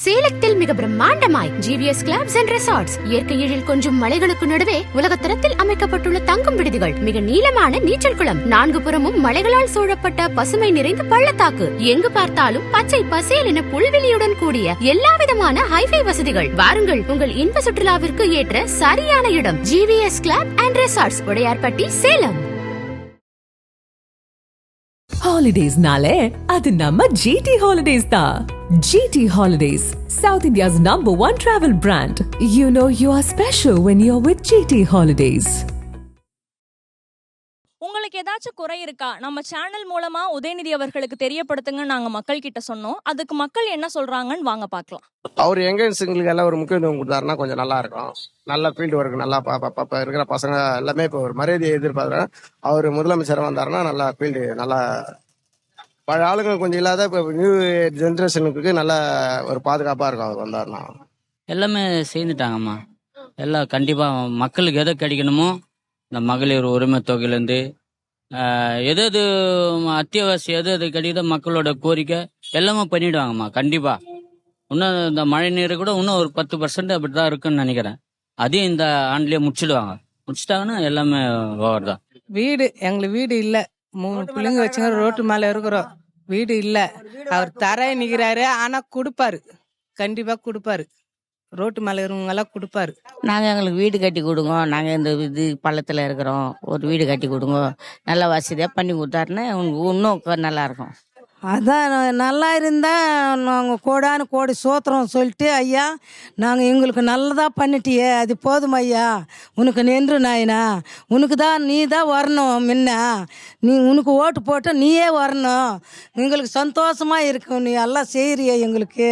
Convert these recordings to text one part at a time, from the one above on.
சேலத்தில் மிக பிரம்மாண்டமாய் GVS clubs and resorts இயற்கை எழில் கொஞ்சம் மலைகளுக்கு நடுவே உலகத்தரத்தில் அமைக்கப்பட்டுள்ள தங்கும் விடுதிகள், மிக நீளமான நீச்சல் குளம், 4 புறமும் மலைகளால் சூழப்பட்ட பசுமை நிறைந்த பள்ளத்தாக்கு, எங்கு பார்த்தாலும் பச்சை பசேல் என புல்வெளியுடன் கூடிய எல்லா விதமான ஹைஃபை வசதிகள். வாருங்கள், உங்கள் இன்ப சுற்றுலாவிற்கு ஏற்ற சரியான இடம் GVS club and resorts, Udayarpatti, Salem. Holidays-nale, adu namma GT Holidays da. GT Holidays, South India's #1 travel brand. You know you are special when you're with GT Holidays. உங்களுக்கு ஏதாச்சும் குறை இருக்கா? நம்ம சேனல் மூலமா உதயநிதி அவர்களுக்கு தெரியப்படுத்துங்க நாங்க மக்கள் கிட்ட சொன்னோம். அதுக்கு மக்கள் என்ன சொல்றாங்கன்னு வாங்க பார்க்கலாம். அவர் யங்ஸ்ங்களுக்கு எல்லாம் ஒரு முக்கியத்துவம் கொடுத்தாருன்னா கொஞ்சம் நல்லா இருக்கும். நல்ல ஃபீல்டு ஒர்க் நல்லா இருக்கிற பசங்க எல்லாமே இப்போ ஒரு மரியாதையை எதிர்பார்க்குறேன். அவர் முதலமைச்சர் வந்தாருன்னா நல்லா ஃபீல்டு நல்லா பழைய ஆளுங்க கொஞ்சம் இல்லாத இப்போ நியூ ஜென்ரேஷனுக்கு நல்ல ஒரு பாதுகாப்பாக இருக்கும் அவர் வந்தாருன்னா. எல்லாமே சேர்ந்துட்டாங்கம்மா. எல்லாம் கண்டிப்பாக மக்களுக்கு எதை கிடைக்கணுமோ இந்த மகளிர் உரிமை தொகையிலேருந்து எது அத்தியாவசியம் எது கிடைக்குதோ மக்களோட கோரிக்கை எல்லாமே பண்ணிவிடுவாங்கம்மா. கண்டிப்பாக இன்னும் இந்த மழை நீர் கூட இன்னும் ஒரு 10% அப்படி தான் இருக்குன்னு நினைக்கிறேன். அதையும் இந்த ஆண்டுலேயே முடிச்சிடுவாங்க. முடிச்சிட்டாங்கன்னா எல்லாமே ஓவர் தான். எங்களுக்கு வீடு இல்லை. 3 பிள்ளைங்க வச்சுங்க ரோட்டு மேலே இருக்கிறோம். வீடு இல்லை. அவர் தர நிற்கிறாரு, ஆனால் கொடுப்பாரு, கண்டிப்பாக கொடுப்பாரு. ரோட்டு மேலே இருக்கிறவங்க எல்லாம் கொடுப்பாரு. நாங்கள் எங்களுக்கு வீடு கட்டி கொடுங்க, நாங்கள் இந்த பள்ளத்தில் இருக்கிறோம், ஒரு வீடு கட்டி கொடுங்க, நல்ல வசதியாக பண்ணி கொடுத்தாருன்னா இன்னும் நல்லா இருக்கும். அதான் நல்லா இருந்தால் நாங்கள் கோடானு கோடி சோத்திரம் சொல்லிட்டு, ஐயா நாங்கள் எங்களுக்கு நல்லதாக பண்ணிட்டியே, அது போதும் ஐயா, உனக்கு நின்று நாயினா, உனக்கு தான் நீ தான் வரணும், முன்ன நீ உனக்கு ஓட்டு போட்டு நீயே வரணும், எங்களுக்கு சந்தோஷமாக இருக்கும், நீ எல்லாம் செய்கிறிய எங்களுக்கு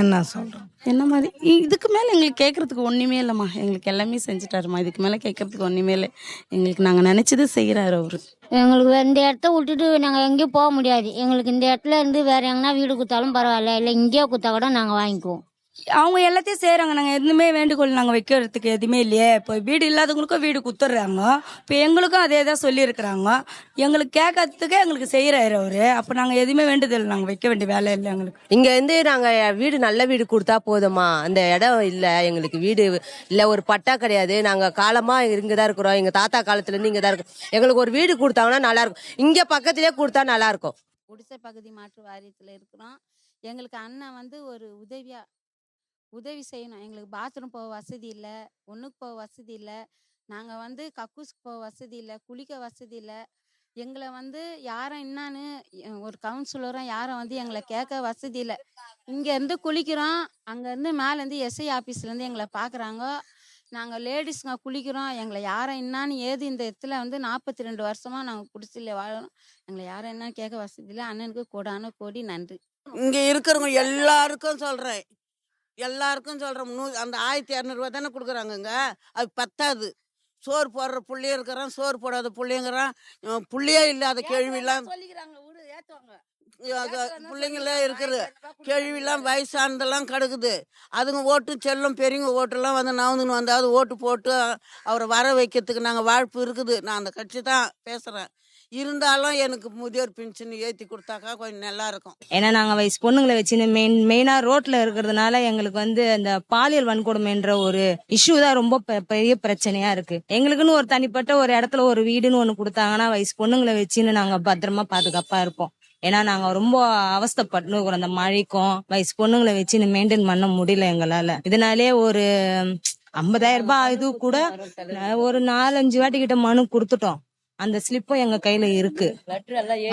என்ன சொல்கிறோம். என்ன மாதிரி இதுக்கு மேலே எங்களுக்கு கேட்குறதுக்கு ஒன்றுமே இல்லைம்மா. எங்களுக்கு எல்லாமே செஞ்சுட்டாருமா. இதுக்கு மேலே கேட்குறதுக்கு ஒன்றுமே இல்லை. எங்களுக்கு நாங்கள் நினச்சது செய்கிறாரு அவரு. எங்களுக்கு இந்த இடத்த விட்டுட்டு நாங்கள் எங்கேயும் போக முடியாது. எங்களுக்கு இந்த இடத்துல இருந்து வேறு எங்கன்னா வீடு கொடுத்தாலும் பரவாயில்ல, இல்லை இங்கேயே கொடுத்தா கூட நாங்கள் வாங்கிக்குவோம். அவங்க எல்லாத்தையும் செய்கிறாங்க. நாங்கள் எதுவுமே வேண்டுகோள் நாங்கள் வைக்கிறதுக்கு எதுவுமே இல்லையே. இப்போ வீடு இல்லாதவங்களுக்கும் வீடு கொடுத்துட்றாங்க. இப்போ எங்களுக்கும் அதே தான் சொல்லியிருக்கிறாங்க. எங்களுக்கு கேட்கறதுக்கே எங்களுக்கு செய்கிறாரு அவரு. அப்போ நாங்கள் எதுவுமே வேண்டுதல் நாங்கள் வைக்க வேண்டிய வேலை இல்லை எங்களுக்கு. இங்கே வந்து நாங்கள் வீடு நல்ல வீடு கொடுத்தா போதுமா? அந்த இடம் இல்லை, எங்களுக்கு வீடு இல்லை, ஒரு பட்டா கிடையாது. நாங்கள் காலமாக இங்கே தான் இருக்கிறோம். எங்கள் தாத்தா காலத்துலேருந்து இங்கே தான் இருக்கோம். எங்களுக்கு ஒரு வீடு கொடுத்தாங்கன்னா நல்லாயிருக்கும். இங்கே பக்கத்துலேயே கொடுத்தா நல்லாயிருக்கும். குடிசை பகுதி மாற்று வாரியத்தில் இருக்கிறோம். எங்களுக்கு அண்ணன் வந்து ஒரு உதவி செய்யணும். எங்களுக்கு பாத்ரூம் போக வசதி இல்லை, ஒன்றுக்கு போக வசதி இல்லை, நாங்கள் வந்து கக்கூஸ்க்கு போக வசதி இல்லை, குளிக்க வசதி இல்லை. எங்களை வந்து யாரும் என்னான்னு ஒரு கவுன்சிலரும் யாரும் வந்து எங்களை கேட்க வசதி இல்லை. இங்கேருந்து குளிக்கிறோம், அங்கேருந்து மேலேருந்து எஸ்ஐ ஆஃபீஸ்லேருந்து எங்களை பார்க்குறாங்க. நாங்கள் லேடிஸுங்க குளிக்கிறோம், எங்களை யாரும் என்னான்னு ஏது இந்த இடத்துல வந்து 42 வருஷமாக நாங்கள் குடிசையில் வாழணும். எங்களை யாரும் என்னன்னு கேட்க வசதி இல்லை. அண்ணனுக்கு கோடான கோடி நன்றி. இங்கே இருக்கிறவங்க எல்லாருக்கும் சொல்கிறேன், அந்த 1200 தானே கொடுக்குறாங்கங்க. அது பத்தாது. சோறு போடுற புள்ளையும் இருக்கிறான், சோறு போடாத புள்ளைங்கிறான், புள்ளையே இல்லாத கேள்வியெல்லாம் பிள்ளைங்களே இருக்குது. கேள்வியெல்லாம் வயசானதெல்லாம் கிடக்குது. அதுங்க ஓட்டு செல்லும், பெரியவங்க ஓட்டெல்லாம் வந்து நவந்துன்னு வந்தாவது ஓட்டு போட்டு அவரை வர வைக்கிறதுக்கு நாங்கள் வாய்ப்பு இருக்குது. நான் அந்த கட்சி தான் பேசுகிறேன். இருந்தாலும் எனக்கு முதியோர் பென்ஷன் ஏற்றி கொடுத்தாக்கா கொஞ்சம் நல்லா இருக்கும். ஏன்னா நாங்கள் வயசு பொண்ணுங்களை வச்சு மெயினாக ரோட்டில் இருக்கிறதுனால எங்களுக்கு வந்து அந்த பாலியல் வன்கொடுமைன்ற ஒரு இஷ்யூ தான் ரொம்ப பெரிய பிரச்சனையா இருக்கு. எங்களுக்குன்னு ஒரு தனிப்பட்ட ஒரு இடத்துல ஒரு வீடுன்னு ஒன்று கொடுத்தாங்கன்னா வயசு பொண்ணுங்களை வச்சுன்னு நாங்கள் பத்திரமா பாதுகாப்பா இருப்போம். ஏன்னா நாங்க ரொம்ப அவஸ்தைப்பட்டு அந்த மழைக்கும் வயசு பொண்ணுங்களை வச்சு மெயின்டைன் பண்ண முடியல எங்களால. இதனாலே ஒரு 50,000 ரூபாய் இது கூட ஒரு 4-5 வாட்டி கிட்ட மனு கொடுத்துட்டோம். அந்த ஸ்லிப்பும் எங்க கையில இருக்கு.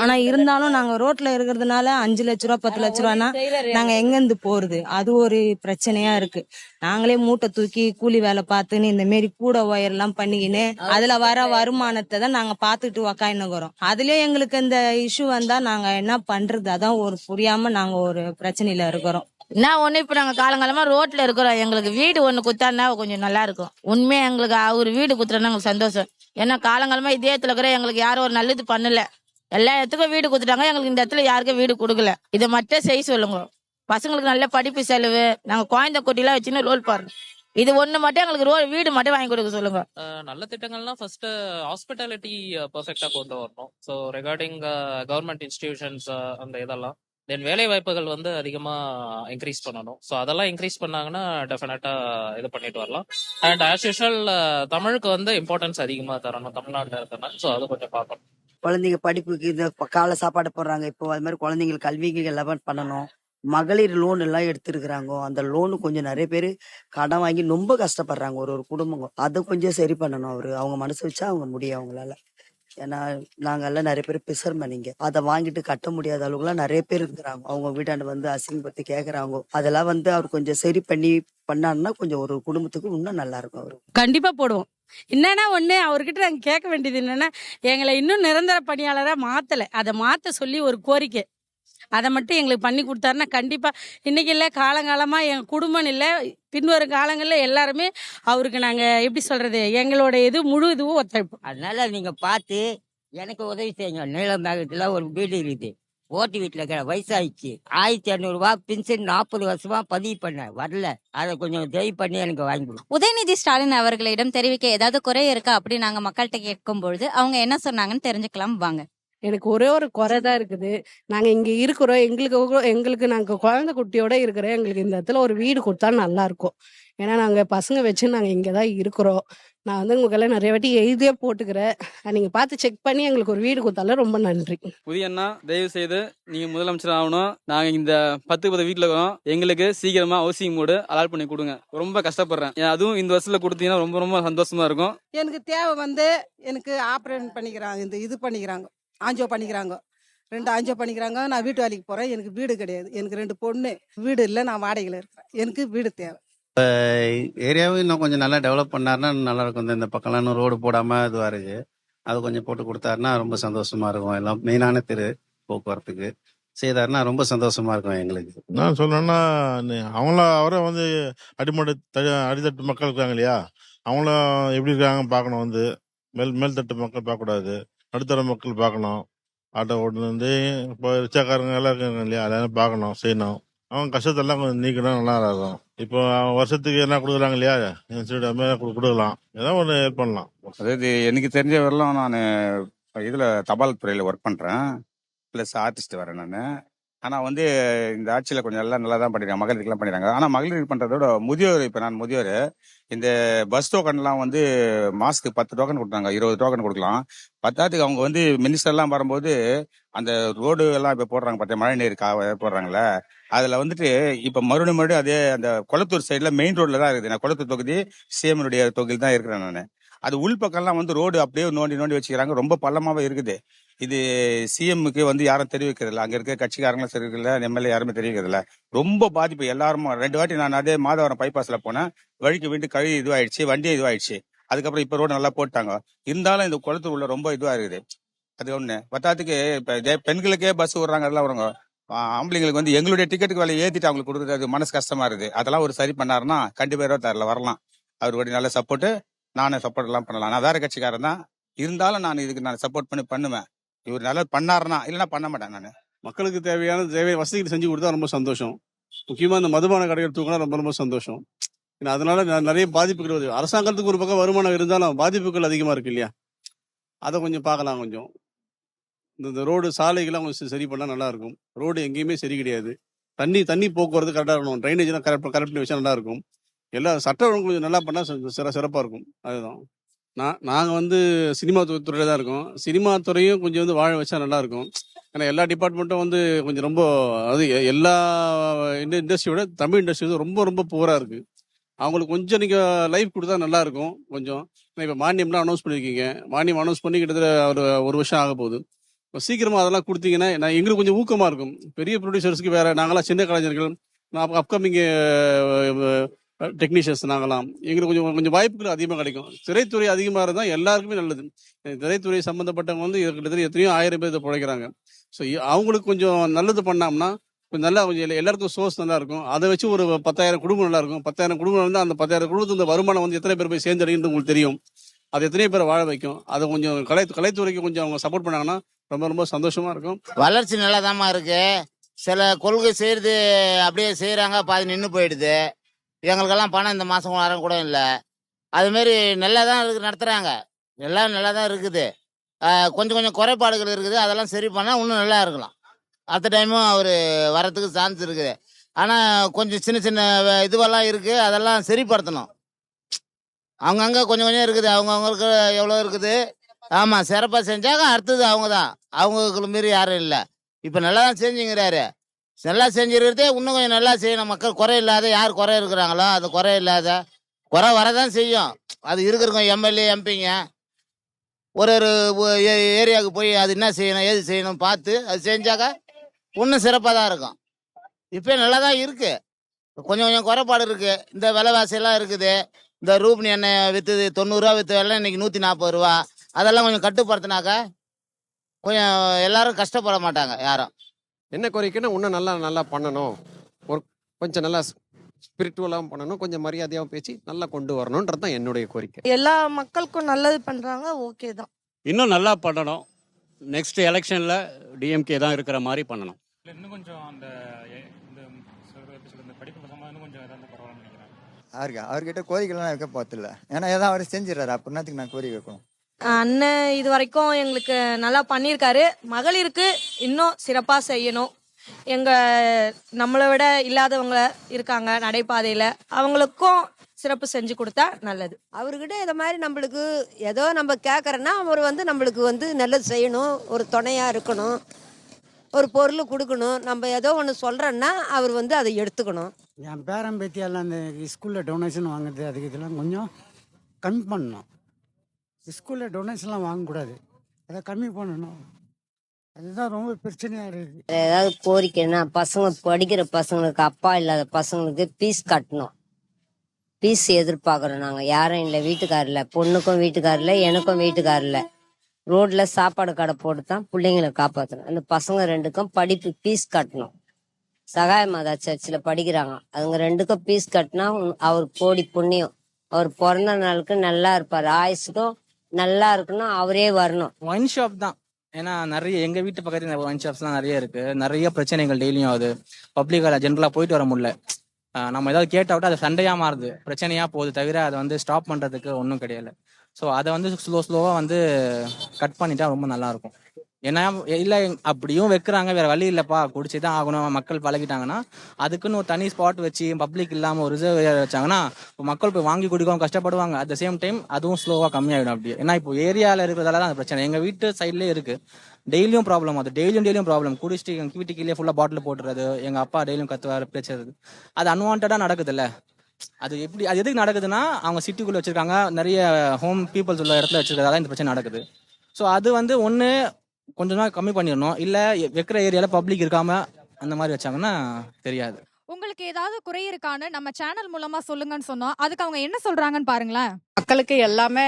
ஆனா இருந்தாலும் நாங்க ரோட்ல இருக்கிறதுனால 5 லட்ச ரூபா 10 லட்ச ரூபானா நாங்க எங்க இருந்து போறது? அது ஒரு பிரச்சனையா இருக்கு. நாங்களே மூட்டை தூக்கி கூலி வேலை பார்த்துன்னு இந்த மாரி கூட ஒயர்லாம் பண்ணிக்கின்னு அதுல வர வருமானத்தை தான் நாங்க பாத்துக்கிட்டு உக்காந்துக்கிறோம். அதுலயே எங்களுக்கு இந்த இஷ்யூ வந்தா நாங்க என்ன பண்றது? அதான் ஒரு புரியாம நாங்க ஒரு பிரச்சனையில இருக்கிறோம். நான் ஒண்ணு இப்ப நாங்க காலங்காலமா ரோட்ல இருக்கிறோம். எங்களுக்கு வீடு ஒண்ணு குத்தாருன்னா கொஞ்சம் நல்லா இருக்கும். உண்மையா எங்களுக்கு ஒரு வீடு குத்துறோம்னா எங்களுக்கு சந்தோஷம். ஏன்னா காலங்காலமா இதயத்துல இருக்கிற எங்களுக்கு யாரும் ஒரு நல்லது பண்ணல. எல்லா இடத்துக்கும் வீடு குத்துட்டாங்க, எங்களுக்கு இந்த இடத்துல யாருக்கும் வீடு கொடுக்கல. இதை மட்டும் செய்ய சொல்லுங்க. பசங்களுக்கு நல்ல படிப்பு செலவு, நாங்க குழந்தை குட்டிலாம் வச்சுன்னு ரோல் பாருங்க. இது ஒண்ணு மட்டும் எங்களுக்கு வீடு மட்டும் வாங்கி கொடுக்க சொல்லுங்க. நல்ல திட்டங்கள்லாம் ஃபர்ஸ்ட் ஹாஸ்பிட்டாலிட்டி பெர்ஃபெக்டா கொண்டு வரணும். ஸோ ரிகார்டிங் கவர்மெண்ட் இன்ஸ்டிடியூஷன்ஸ் அந்த இதெல்லாம் தென் வேலை வாய்ப்புகள் வந்து அதிகமாக இன்க்ரீஸ் பண்ணணும். ஸோ அதெல்லாம் இன்க்ரீஸ் பண்ணாங்கன்னா டெஃபினட்டாக இது பண்ணிட்டு வரலாம். அண்ட் ஆஸ் யூஷுவல் தமிழுக்கு வந்து இம்பார்ட்டன்ஸ் அதிகமாக தரணும் தமிழ்நாட்டில் இருக்கிறனால. ஸோ அதை கொஞ்சம் பார்க்கணும். குழந்தைங்க படிப்புக்கு இந்த காலை சாப்பாடு போடுறாங்க. இப்போ அது மாதிரி குழந்தைங்களுக்கு கல்விக்கு எல்லாம் பண்ணணும். மகளிர் லோன் எல்லாம் எடுத்துருக்குறாங்க. அந்த லோனு கொஞ்சம் நிறைய பேர் கடன் வாங்கி ரொம்ப கஷ்டப்படுறாங்க. ஒரு ஒரு குடும்பம் அதை கொஞ்சம் சரி பண்ணணும். அவங்க மனசு வச்சா அவங்க முடியும் அவங்களால. ஏன்னா நாங்கெல்லாம் நிறைய பேர் பிசர்மனிங்க அதை வாங்கிட்டு கட்ட முடியாத அளவுக்குலாம் நிறைய பேர் இருக்கிறாங்க. அவங்க வீட்டாண்டு வந்து அசிங்கப்பட்டு கேட்கறாங்க. அதெல்லாம் வந்து அவர் கொஞ்சம் சரி பண்ணாருன்னா கொஞ்சம் ஒரு குடும்பத்துக்கு இன்னும் நல்லா இருக்கும். அவரு கண்டிப்பா போடுவோம். என்னன்னா ஒண்ணு அவர்கிட்ட நாங்க கேட்க வேண்டியது என்னன்னா, எங்களை இன்னும் நிரந்தர பணியாளரா மாத்தல. அதை மாத்த சொல்லி ஒரு கோரிக்கை. அதை மட்டும் எங்களுக்கு பண்ணி கொடுத்தாருன்னா கண்டிப்பா இன்னைக்கு இல்லை காலங்காலமா எங்க குடும்பம் இல்லை பின்வரும் காலங்களில் எல்லாருமே அவருக்கு நாங்க எப்படி சொல்றது எங்களோட முழு இதுவும் ஒத்துழைப்போம். அதனால நீங்க பார்த்து எனக்கு உதவி செய்யுங்க. நீலம்பாக்கத்துல ஒரு வீடு இருக்குது. ஓட்டு வீட்டில் இருக்கிற வயசாயிடுச்சு. 1200 ரூபா பென்ஷன் 40 வருஷமா பதிவு பண்ண வரல. அதை கொஞ்சம் தயவு பண்ணி எனக்கு வாங்கி கொடுங்க. உதயநிதி ஸ்டாலின் அவர்களிடம் தெரிவிக்க ஏதாவது குறை இருக்கா அப்படி நாங்க மக்கள்கிட்ட கேட்கும் பொழுது அவங்க என்ன சொன்னாங்கன்னு தெரிஞ்சுக்கலாம் வாங்க. எனக்கு ஒரே ஒரு குறை தான் இருக்குது. நாங்க இங்க இருக்கிறோம். எங்களுக்கு நாங்க குழந்தை குட்டியோட இருக்கிறோம். எங்களுக்கு இந்த இடத்துல ஒரு வீடு கொடுத்தா நல்லா இருக்கும். ஏன்னா நாங்க பசங்க வச்சு நாங்க இங்கதான் இருக்கிறோம். நான் வந்து உங்களுக்கெல்லாம் நிறைய வாட்டி எழுதியே போட்டுக்கிறேன். நீங்க பார்த்து செக் பண்ணி எங்களுக்கு ஒரு வீடு கொடுத்தாலும் ரொம்ப நன்றி. புதிய அண்ணா தயவு செய்து நீங்க முதலமைச்சர் ஆகணும். நாங்க இந்த 10 வீட்டுல இருக்கோம். எங்களுக்கு சீக்கிரமா ஹவுசிங் போர்டு அலாட் பண்ணி கொடுங்க. ரொம்ப கஷ்டப்படுறேன். அதுவும் இந்த வருஷத்துல கொடுத்தீங்கன்னா ரொம்ப ரொம்ப சந்தோஷமா இருக்கும். எனக்கு தேவை வந்து எனக்கு ஆப்ரேஷன் பண்ணிக்கிறாங்க. இது பண்ணிக்கிறாங்க. ஆஞ்சோ பண்ணிக்கிறாங்க. 2 ஆஞ்சோ பண்ணிக்கிறாங்க. நான் வீட்டு வேலைக்கு போறேன். எனக்கு வீடு கிடையாது. எனக்கு 2 பொண்ணு. வீடு இல்லை. நான் வாடகையில் இருக்கிறேன். எனக்கு வீடு தேவை. ஏரியாவும் இன்னும் கொஞ்சம் நல்லா டெவலப் பண்ணாருன்னா நல்லா இருக்கும். இந்த பக்கம்லாம் இன்னும் ரோடு போடாம இதுவா இருக்கு. அது கொஞ்சம் போட்டு கொடுத்தாருன்னா ரொம்ப சந்தோஷமா இருக்கும். எல்லாம் மெயினான போக்குவரத்துக்கு செய்தாருன்னா ரொம்ப சந்தோஷமா இருக்கும் எங்களுக்கு. நான் சொல்லணும்னா அவரை வந்து அடித்தட்டு மக்கள் இருக்காங்க இல்லையா, அவங்கள எப்படி இருக்காங்க பார்க்கணும். வந்து மேல்தட்டு மக்கள் பார்க்கக்கூடாது, நடுத்தர மக்கள் பார்க்கணும். ஆட்டோ ஓட்டுலேருந்து இப்போ ரிச்சாக்காரங்க எல்லாம் இருக்காங்க இல்லையா, அதெல்லாம் பார்க்கணும், செய்யணும். அவங்க கஷ்டத்தெல்லாம் கொஞ்சம் நீக்கணும், நல்லா இருக்கும். இப்போ வருஷத்துக்கு என்ன கொடுக்குறாங்க இல்லையா, இன்சூரன்ஸ் அது மாதிரி கொடுக்கலாம், ஏதாவது ஒன்று ஹெல்ப் பண்ணலாம். அதாவது எனக்கு தெரிஞ்ச வரலாம் நான் இதில் தபால் துறையில் ஒர்க் பண்ணுறேன், ப்ளஸ் ஆர்டிஸ்ட் வரேன் நான். ஆனால் வந்து இந்த ஆட்சியில் கொஞ்சம் எல்லாம் நல்லா தான் பண்ணிடுறாங்க, மகளிருக்கெல்லாம் பண்ணிடுறாங்க. ஆனால் மகளிர் பண்ணுறதோட முதியோர், இப்போ நான் முதியோர், இந்த பஸ் டோக்கன்லாம் வந்து மாஸ்க்கு 10 டோக்கன் கொடுத்தாங்க, 20 டோக்கன் கொடுக்கலாம். பத்தாத்துக்கு அவங்க வந்து மினிஸ்டர்லாம் வரும்போது அந்த ரோடு எல்லாம் இப்போ போடுறாங்க பார்த்தா, மழை நீர் போடுறாங்களே, அதில் வந்துட்டு இப்போ மறுபடியும் அதே அந்த கொளத்தூர் சைடில் மெயின் ரோட்ல தான் இருக்குது. நான் கொளத்தூர் தொகுதி சிஎம்னுடைய தொகுதியில் தான் இருக்கிறேன் நான். அது உள்பக்கம்லாம் வந்து ரோடு அப்படியே நோண்டி வச்சுக்கிறாங்க, ரொம்ப பள்ளமாவே இருக்குது. இது சிஎம்முக்கு வந்து யாரும் தெரிவிக்கிறதில்ல, அங்க இருக்க கட்சிக்காரங்களும் தெரிவிக்கல, எம்எல்ஏ யாருமே தெரிவிக்கிறதில்ல. ரொம்ப பாதிப்பு எல்லாரும். 2 வாட்டி நான் அதே மாதவரம் பைபாஸ்ல போனேன், வழிக்கு வீட்டு கழுவி இதுவாயிடுச்சு, வண்டியும் இதுவாயிடுச்சு. அதுக்கப்புறம் இப்ப ரோடு நல்லா போட்டாங்க. இருந்தாலும் இந்த குளத்தூர் உள்ள ரொம்ப இதுவா இருக்குது. அது ஒண்ணு. பத்தாத்துக்கு இப்ப பெண்களுக்கே பஸ் விடுறாங்க, அதெல்லாம் வருங்க. ஆம்பளைங்களுக்கு வந்து எங்களுடைய டிக்கெட்டுக்கு விலை ஏத்திட்டு அவங்களுக்கு கொடுக்குறது அது மனசு கஷ்டமா இருக்குது. அதெல்லாம் ஒரு சரி பண்ணாருன்னா கண்டிப்பா 26 வரலாம். அவருக்கு நல்ல சப்போர்ட், நானே சப்போர்ட் எல்லாம் பண்ணலாம். நான் வேற கட்சிக்காரன் தான் இருந்தாலும் நான் இதுக்கு நான் சப்போர்ட் பண்ணுவேன். இவர் நல்லா பண்ணாருன்னா, இல்லைன்னா பண்ண மாட்டேன் நான். மக்களுக்கு தேவையான வசதிகள் செஞ்சு கொடுத்தா ரொம்ப சந்தோஷம். முக்கியமா இந்த மதுபான கடைகள் தூக்கினா ரொம்ப ரொம்ப சந்தோஷம். ஏன்னா அதனால நிறைய பாதிப்புகள் வருது. அரசாங்கத்துக்கு ஒரு பக்கம் வருமானம் இருந்தாலும் பாதிப்புகள் அதிகமா இருக்கு இல்லையா, அதை கொஞ்சம் பார்க்கலாம். கொஞ்சம் இந்த ரோடு சாலைகள்லாம் கொஞ்சம் சரி பண்ணா நல்லா இருக்கும். ரோடு எங்கேயுமே சரி கிடையாது. தண்ணி போக்குவரத்து கரெக்டாக இருக்கணும், ட்ரைனேஜ்லாம் கரெக்ட் வச்சா நல்லா இருக்கும். எல்லா சட்ட ஒழுங்கு கொஞ்சம் நல்லா பண்ணா சிறப்பாக இருக்கும். அதுதான். நாங்கள் வந்து சினிமா துறையில தான் இருக்கோம். சினிமா துறையும் கொஞ்சம் வந்து வாழ வச்சா நல்லா இருக்கும். ஏன்னா எல்லா டிபார்ட்மெண்ட்டும் வந்து கொஞ்சம் ரொம்ப, அது எல்லா இண்டஸ்ட்ரியோட தமிழ் இண்டஸ்ட்ரி வந்து ரொம்ப ரொம்ப புவரா இருக்கு. அவங்களுக்கு கொஞ்சம் நீங்க லைஃப் கொடுத்தா நல்லா இருக்கும். கொஞ்சம் இப்போ மானியம்லாம் அனௌன்ஸ் பண்ணியிருக்கீங்க. மானியம் அனௌன்ஸ் பண்ணி கிட்டத்தட்ட ஒரு வருஷம் ஆக போகுது. சீக்கிரமா அதெல்லாம் கொடுத்தீங்கன்னா எங்களுக்கு கொஞ்சம் ஊக்கமா இருக்கும். பெரிய ப்ரொடியூசர்ஸ்க்கு வேற, நாங்களாம் சின்ன கலைஞர்கள், அப்கமிங் டெக்னீஷியன்ஸ் நாங்களாம், எங்களுக்கு கொஞ்சம் வாய்ப்புகள் அதிகமாக கிடைக்கும். திரைத்துறை அதிகமாக இருந்தால் எல்லாருக்குமே நல்லது. திரைத்துறை சம்மந்தப்பட்டவங்க வந்து கிட்டத்தட்ட எத்தனையோ 1000 பேர் பிழைக்கிறாங்க. ஸோ அவங்களுக்கு கொஞ்சம் நல்லது பண்ணோம்னா கொஞ்சம் நல்லா, கொஞ்சம் எல்லாருக்கும் சோர்ஸ் நல்லா இருக்கும். அதை வச்சு ஒரு 10,000 குடும்பம் நல்லா இருக்கும். 10,000 குடும்பம் வந்து அந்த 10,000 குடும்பத்துக்கு இந்த வருமானம் வந்து எத்தனை பேர் போய் சேர்ந்தடைகிறது உங்களுக்கு தெரியும். அது எத்தனை பேரை வாழ வைக்கும். அதை கொஞ்சம் கலைத்துறைக்கு கொஞ்சம் அவங்க சப்போர்ட் பண்ணாங்கன்னா ரொம்ப ரொம்ப சந்தோஷமா இருக்கும். வளர்ச்சி நல்லா தாமா இருக்கு. சில கொள்கை செய்யறது அப்படியே செய்யறாங்க, பாதி நின்று போயிடுது. எங்களுக்கெல்லாம் பணம் இந்த மாசம் வரம் கூட இல்லை. அதுமாரி நல்லா தான் நடத்துறாங்க, எல்லாம் நல்லா தான் இருக்குது. கொஞ்சம் குறைபாடுகள் இருக்குது, அதெல்லாம் சரி பண்ணா இன்னும் நல்லா இருக்கலாம். அடுத்த டைமும் அவர் வரத்துக்கு சான்ஸ் இருக்குது. ஆனால் கொஞ்சம் சின்ன சின்ன இதுவெல்லாம் இருக்குது, அதெல்லாம் சரிப்படுத்தணும். அவங்கங்க கொஞ்சம் கொஞ்சம் இருக்குது, அவங்கவுங்களுக்கு எவ்வளோ இருக்குது. ஆமாம், சிறப்பாக செஞ்சாங்க, அடுத்தது அவங்க தான், அவங்களுக்கு மீறி யாரும் இல்லை. இப்போ நல்லா தான் செஞ்சுங்கிறாரு. நல்லா செஞ்சுருக்கிறதே இன்னும் கொஞ்சம் நல்லா செய்யணும். மக்கள் குறை இல்லாத யார் குறை இருக்கிறாங்களோ அது குறை இல்லாத குறை வரதான் செய்யும். அது இருக்கிறவங்க எம்எல்ஏ எம்பிங்க ஒரு ஒரு ஏரியாவுக்கு போய் அது என்ன செய்யணும் ஏது செய்யணும் பார்த்து அது செஞ்சாக்கா இன்னும் சிறப்பாக தான் இருக்கும். இப்போ நல்லா தான் இருக்குது, கொஞ்சம் கொஞ்சம் குறைபாடு இருக்குது. இந்த விலைவாசியெல்லாம் இருக்குது. இந்த ரூபினி எண்ணெய் விற்றுது 90 ரூபா விற்று வெள்ளம் இன்னைக்கு 140 ரூபா. அதெல்லாம் கொஞ்சம் கட்டுப்படுத்தினாக்கா கொஞ்சம் எல்லாரும் கஷ்டப்பட மாட்டாங்க யாரும். என்ன கோரிக்கைன்னா இன்னும் நல்லா பண்ணணும், ஒரு கொஞ்சம் நல்லா ஸ்பிரிச்சுவலாகவும் பண்ணணும், கொஞ்சம் மரியாதையாகவும் பேசி நல்லா கொண்டு வரணுன்றது தான் என்னுடைய கோரிக்கை. எல்லா மக்களுக்கும் நல்லது பண்றாங்க, ஓகே தான். இன்னும் நல்லா பண்ணணும். நெக்ஸ்ட் எலெக்ஷன்ல டிஎம்கே தான் இருக்கிற மாதிரி பண்ணணும். இன்னும் கொஞ்சம் அந்த படிப்பு சம்பந்தம் இன்னும் கொஞ்சம் ஏதாவது பரவாயில்ல நினைக்கிறேன். அவர்கிட்ட கோரிக்கைலாம் வைக்க பார்த்துல, ஏன்னா ஏதாவது அவர் செஞ்சிடறாரு, அப்படின்னதுக்கு நான் கோரிக்கை வைக்கணும். அண்ணன் இது வரைக்கும் எங்களுக்கு நல்லா பண்ணியிருக்காரு. மகளிருக்கு இன்னும் சிறப்பா செய்யணும். நம்மளை விட இல்லாதவங்க இருக்காங்க நடைபாதையில, அவங்களுக்கும் சிறப்பு செஞ்சு கொடுத்தா நல்லது. அவர்கிட்ட இந்த மாதிரி நம்மளுக்கு ஏதோ நம்ம கேட்குறோன்னா அவர் நம்மளுக்கு நல்லது செய்யணும், ஒரு துணையா இருக்கணும், ஒரு பொருள் கொடுக்கணும். நம்ம ஏதோ ஒன்று சொல்கிறோன்னா அவர் அதை எடுத்துக்கணும். என் பேரன் பேத்தியெல்லாம் அந்த ஸ்கூலில் டொனேஷன் வாங்குறது அதுக்கு இதெல்லாம் கொஞ்சம் கம்மி பண்ணணும். ஸ்கூலில் டொனேஷன்லாம் வாங்கக்கூடாது, அதை கம்மி பண்ணணும். அதுதான் ரொம்ப பிரச்சனையாக இருக்குது. ஏதாவது கோரிக்கைன்னா படிக்கிற பசங்களுக்கு அப்பா இல்லாத பசங்களுக்கு ஃபீஸ் கட்டணும். ஃபீஸ் எதிர்பார்க்குறோம் நாங்கள். யாரும் இல்லை, வீட்டுக்காரில், பொண்ணுக்கும் வீட்டுக்காரில், எனக்கும் வீட்டுக்காரில். ரோட்ல சாப்பாடு கடை போட்டு தான் பிள்ளைங்களை காப்பாற்றணும். அந்த பசங்க 2க்கும் படிப்பு ஃபீஸ் கட்டணும். சகாய மாதா சர்ச்சில் படிக்கிறாங்க, அதுங்க 2க்கும் ஃபீஸ் கட்டினா அவர் கோடி புண்ணியம். அவர் பிறந்த நாளுக்கு நல்லா இருப்பார், ஆயுசுக்கும் நல்லா இருக்கணும், அவரே வரணும். ஒயின் ஷாப் தான். ஏன்னா நிறைய எங்க வீட்டு பக்கத்துல ஒயின் ஷாப்ஸ்லாம் நிறைய இருக்கு. நிறைய பிரச்சனைகள் டெய்லியும் ஆகுது. பப்ளிக்கால ஜென்ரலா போயிட்டு வர முடியல. நம்ம ஏதாவது கேட்டா விட்டு அது சண்டையா மாறுது, பிரச்சனையா போகுது, தவிர அதை ஸ்டாப் பண்றதுக்கு ஒன்றும் கிடையாது. ஸோ அதை ஸ்லோவா கட் பண்ணிட்டா ரொம்ப நல்லா இருக்கும். ஏன்னா இல்லை அப்படியும் வைக்கிறாங்க, வேற வழி இல்லப்பா குடிச்சுதான் ஆகணும், மக்கள் பழகிட்டாங்கன்னா அதுக்குன்னு ஒரு தனி ஸ்பாட் வச்சு பப்ளிக் இல்லாம ஒரு ரிசர்வ் வச்சாங்கன்னா மக்கள் போய் வாங்கி குடிக்கவும் கஷ்டப்படுவாங்க. அட் த சேம் டைம் அதுவும் ஸ்லோவா கம்மியாயிடும் அப்படியே. ஏன்னா இப்போ ஏரியால இருக்கிறதால தான் அந்த பிரச்சனை. எங்க வீட்டு சைட்லயே இருக்கு, டெய்லியும் ப்ராப்ளம். அது டெய்லியும் ப்ராப்ளம். குடிச்சிட்டு எங்க வீட்டு கீழே ஃபுல்லா பாட்டில் போட்டுறது, எங்க அப்பா டெய்லியும் கத்துவாரு, பேசுறது. அது அன்வான்டா நடக்குதுல்ல. அது எதுக்கு நடக்குதுன்னா அவங்க சிட்டிக்குள்ள வச்சிருக்காங்க, நிறைய ஹோம் பீப்புள்ஸ் உள்ள இடத்துல வச்சிருக்கிறதால இந்த பிரச்சனை நடக்குது. ஸோ அது ஒன்று கொஞ்ச நாள் கம்மி பண்ணிடணும். இல்ல வைக்கிற ஏரியால பப்ளிக் இருக்காம அந்த மாதிரி வச்சாங்கன்னா தெரியாது. உங்களுக்கு ஏதாவது குறை இருக்கான்னு நம்ம சேனல் மூலமா சொல்லுங்கன்னு சொன்னோம். அதுக்கு அவங்க என்ன சொல்றாங்கன்னு பாருங்களேன். மக்களுக்கு எல்லாமே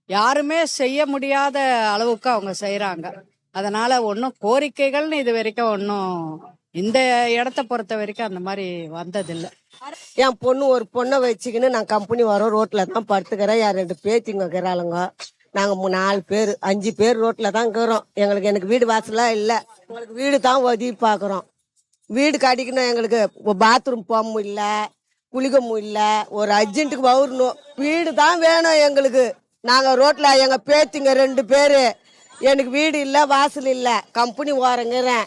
யாருமே செய்ய முடியாத அளவுக்கு அவங்க செய்யறாங்க. அதனால ஒன்றும் கோரிக்கைகள்னு இது வரைக்கும் ஒன்றும் இந்த இடத்த பொறுத்த வரைக்கும் அந்த மாதிரி வந்ததில்லை. என் ஒரு பொண்ணை வச்சுக்கின்னு நான் கம்பெனி வரோம், ரோட்ல தான் படுத்துக்கிறேன். யார் 2 பேத்திங்க இருக்கிறாளுங்க. நாங்கள் 4 பேர் 5 பேர் ரோட்ல தான் இருக்கிறோம். எனக்கு வீடு வாசலாம் இல்லை, எங்களுக்கு வீடு தான் உதவி பார்க்குறோம். வீடு கட்டிக்கணும், எங்களுக்கு பாத்ரூம் போக முடியல, குளிக்க முடியல, ஒரு அர்ஜென்ட்டுக்கு வரணும், வீடு தான் வேணும் எங்களுக்கு. நாங்கள் ரோட்ல எங்கள் பேத்திங்க 2 பேர், எனக்கு வீடு இல்லை வாசல் இல்லை, கம்பெனி ஓரங்கிறேன்.